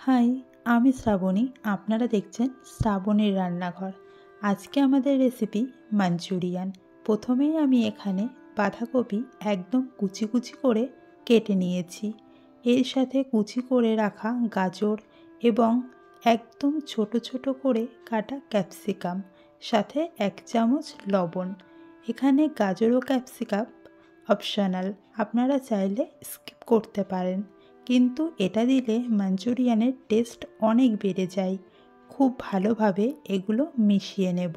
High, আমি শ্রাবণী। আপনারা দেখছেন শ্রাবণীর রান্নাঘর। আজকে আমাদের রেসিপি মাঞ্চুরিয়ান। প্রথমেই আমি এখানে বাঁধাকপি একদম কুচি কুচি করে কেটে নিয়েছি। এর সাথে কুচি করে রাখা গাজর এবং একদম ছোট ছোট করে কাটা ক্যাপসিকাম, সাথে 1 চামচ লবণ। এখানে গাজর ও ক্যাপসিকাম অপশনাল, আপনারা চাইলে স্কিপ করতে পারেন, কিন্তু এটা দিলে মাঞ্চুরিয়ানের টেস্ট অনেক বেড়ে যায়। খুব ভালোভাবে এগুলো মিশিয়ে নেব।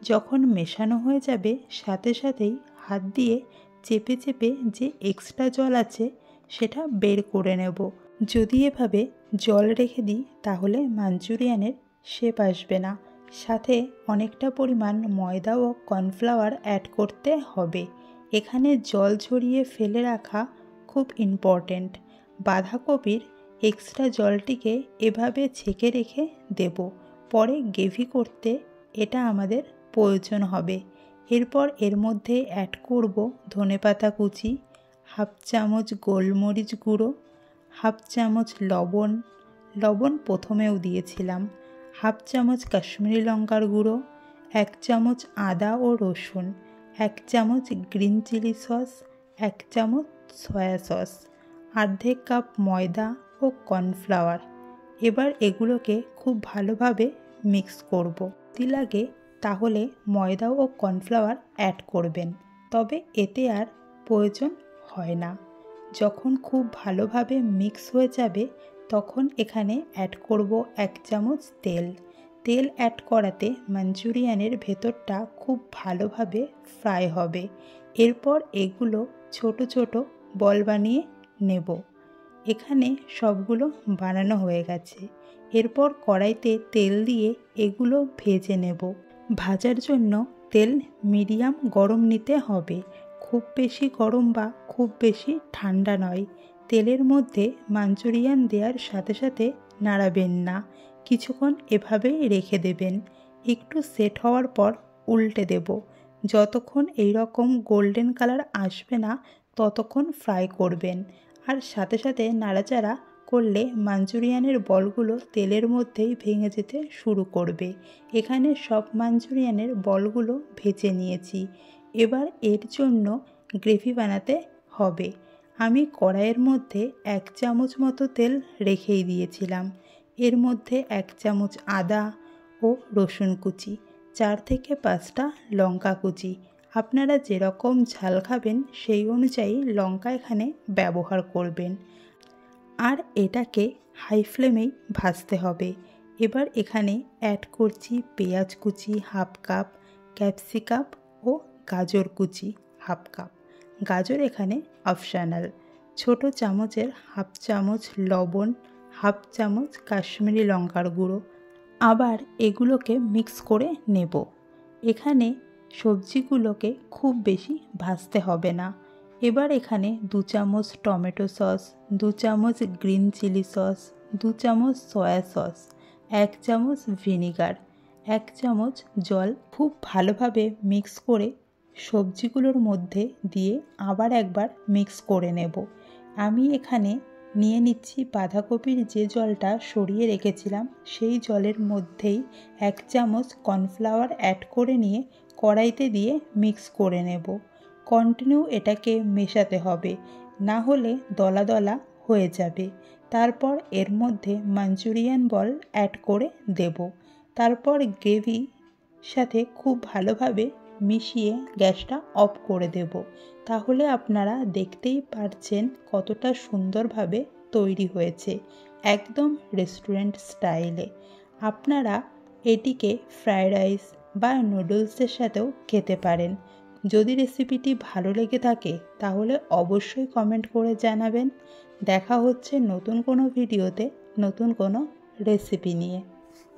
যখন মেশানো হয়ে যাবে সাথে সাথেই হাত দিয়ে চেপে চেপে যে এক্সট্রা জল আছে সেটা বের করে নেব। যদি এভাবে জল রেখে দিই তাহলে মাঞ্চুরিয়ানের শেপ আসবে না। সাথে অনেকটা পরিমাণ ময়দা ও কর্নফ্লাওয়ার অ্যাড করতে হবে। এখানে জল ঝরিয়ে ফেলে রাখা খুব ইম্পর্ট্যান্ট। বাঁধাকপির এক্সট্রা জলটিকে এভাবে ছেঁকে রেখে দেব। পরে গ্রেভি করতে এটা আমাদের প্রয়োজন হবে। এরপর এর মধ্যে অ্যাড করব ধনেপাতা কুচি, 1/2 চামচ গোলমরিচ গুঁড়ো, 1/2 চামচ লবণ প্রথমেও দিয়েছিলাম, 1/2 চামচ কাশ্মীরি লঙ্কার গুঁড়ো, 1 চামচ আদা ও রসুন, 1 চামচ গ্রিন চিলি সস, 1 চামচ সয়া সস, 1/2 কাপ ময়দা ও কর্নফ্লাওয়ার। এবার এগুলোকে খুব ভালোভাবে মিক্স করব। যদি লাগে তাহলে ময়দা ও কর্নফ্লাওয়ার অ্যাড করবেন, তবে এতে আর প্রয়োজন হয় না। যখন খুব ভালোভাবে মিক্স হয়ে যাবে তখন এখানে অ্যাড করব 1 চামচ তেল অ্যাড করাতে মাঞ্চুরিয়ানের ভেতরটা খুব ভালোভাবে ফ্রাই হবে। এরপর এগুলো ছোট ছোট বল বানিয়ে নেব। এখানে সবগুলো বানানো হয়ে গেছে। এরপর কড়াইতে তেল দিয়ে এগুলো ভেজে নেব। ভাজার জন্য তেল মিডিয়াম গরম নিতে হবে, খুব বেশি গরম বা খুব বেশি ঠান্ডা নয়। তেলের মধ্যে মাঞ্চুরিয়ান দেওয়ার সাথে সাথে নাড়াবেন না, কিছুক্ষণ এভাবেই রেখে দেবেন। একটু সেট হওয়ার পর উল্টে দেব। যতক্ষণ এই রকম গোল্ডেন কালার আসবে না ততক্ষণ ফ্রাই করবেন। আর সাথে সাথে নাড়াচাড়া করলে মাঞ্চুরিয়ানের বলগুলো তেলের মধ্যেই ভেঙে যেতে শুরু করবে। এখানে সব মাঞ্চুরিয়ানের বলগুলো ভেজে নিয়েছি। এবার এর জন্য গ্রেভি বানাতে হবে। আমি কড়াইয়ের মধ্যে 1 চামচ মতো তেল রেখেই দিয়েছিলাম। এর মধ্যে 1 চামচ আদা ও রসুন কুচি, 4 থেকে 5টা লঙ্কা কুচি। আপনারা যেরকম ঝাল খাবেন সেই অনুযায়ী লঙ্কা এখানে ব্যবহার করবেন। আর এটাকে হাই ফ্লেমেই ভাজতে হবে। এবার এখানে অ্যাড করছি পেঁয়াজ কুচি 1/2 কাপ, ক্যাপসিকাম ও গাজর কুচি 1/2 কাপ। গাজর এখানে অপশনাল। ছোট চামচের 1/2 চামচ লবণ, 1/2 চামচ কাশ্মীরি লঙ্কার গুঁড়ো। আবার এগুলোকে মিক্স করে নেব। এখানে সবজিগুলোকে খুব বেশি ভাজতে হবে না। এবার এখানে 2 চামচ টমেটো সস, 2 চামচ গ্রিন চিলি সস, 2 চামচ সয়া সস, 1 চামচ ভিনিগার, 1 চামচ জল খুব ভালোভাবে মিক্স করে সবজিগুলোর মধ্যে দিয়ে আবার একবার মিক্স করে নেব। আমি এখানে নিয়ে নিচ্ছি বাঁধাকপির যে জলটা সরিয়ে রেখেছিলাম সেই জলের মধ্যেই 1 চামচ কর্নফ্লাওয়ার অ্যাড করে নিয়ে কড়াইতে দিয়ে মিক্স করে নেব। কন্টিনিউ এটাকে মেশাতে হবে, না হলে দলা দলা হয়ে যাবে। তারপর এর মধ্যে মাঞ্চুরিয়ান বল অ্যাড করে দেব। তারপর গ্রেভি সাথে খুব ভালোভাবে মিশিয়ে গ্যাসটা অফ করে দেব। তাহলে আপনারা দেখতেই পারছেন কতটা সুন্দরভাবে তৈরি হয়েছে, একদম রেস্টুরেন্ট স্টাইলে। আপনারা এটিকে ফ্রায়েড রাইস বা নুডলসের সাথেও খেতে পারেন। যদি রেসিপিটি ভালো লেগে থাকে তাহলে অবশ্যই কমেন্ট করে জানাবেন। দেখা হচ্ছে নতুন কোনো ভিডিওতে নতুন কোনো রেসিপি নিয়ে।